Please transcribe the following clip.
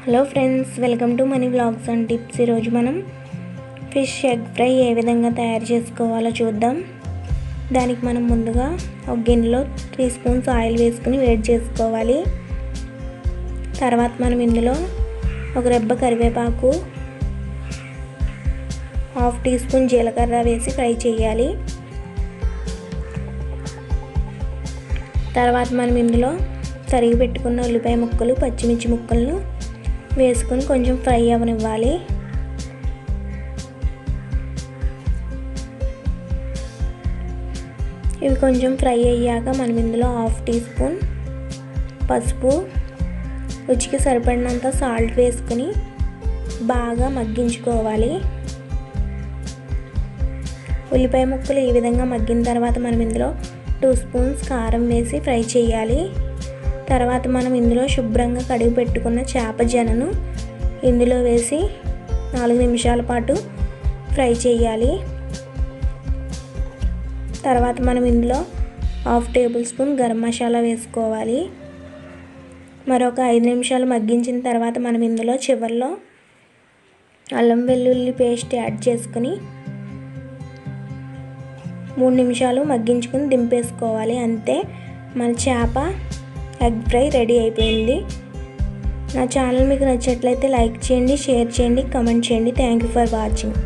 Hello friends, welcome to money vlogs and tips. ఈరోజు మనం fish egg fry ఏ విధంగా తయారు చేసుకోవాలో చూద్దాం. దానికి మనం ముందుగా ఒక గిన్నెలో 3 స్పూన్స్ ఆయిల్ వేసుకుని వేడి చేసుకోవాలి. తర్వాత మనం ఇందులో ఒక రెబ్బ కరివేపాకు, 1/2 టీ స్పూన్ జీలకర్ర వేసి ఫ్రై చేయాలి. తర్వాత మనం ఇందులో తరిగి పెట్టుకున్న ఉల్లిపాయ ముక్కలు, పచ్చిమిర్చి ముక్కలను వేసుకొని కొంచెం ఫ్రై అవ్వనివ్వాలి. ఇవి కొంచెం ఫ్రై అయ్యాక మనం ఇందులో 1/2 టీ స్పూన్ పసుపు, రుచికి సరిపడినంత సాల్ట్ వేసుకొని బాగా మగ్గించుకోవాలి. ఉల్లిపాయ ముక్కలు ఈ విధంగా మగ్గిన తర్వాత మనం ఇందులో 2 స్పూన్స్ కారం వేసి ఫ్రై చేయాలి. తర్వాత మనం ఇందులో శుభ్రంగా కడిగి పెట్టుకున్న చేప జనను ఇందులో వేసి 4 నిమిషాల పాటు ఫ్రై చేయాలి. తర్వాత మనం ఇందులో 1/2 టేబుల్ స్పూన్ గరం మసాలా వేసుకోవాలి. మరొక 5 నిమిషాలు మగ్గించిన తర్వాత మనం ఇందులో చివరిలో అల్లం వెల్లుల్లి పేస్ట్ యాడ్ చేసుకుని 3 నిమిషాలు మగ్గించుకుని దింపేసుకోవాలి. అంతే, మన చేప ఎగ్ ఫ్రై రెడీ అయిపోయింది. నా ఛానల్ మీకు నచ్చినట్లయితే లైక్ చేయండి, షేర్ చేయండి, కామెంట్ చేయండి. Thank you for watching.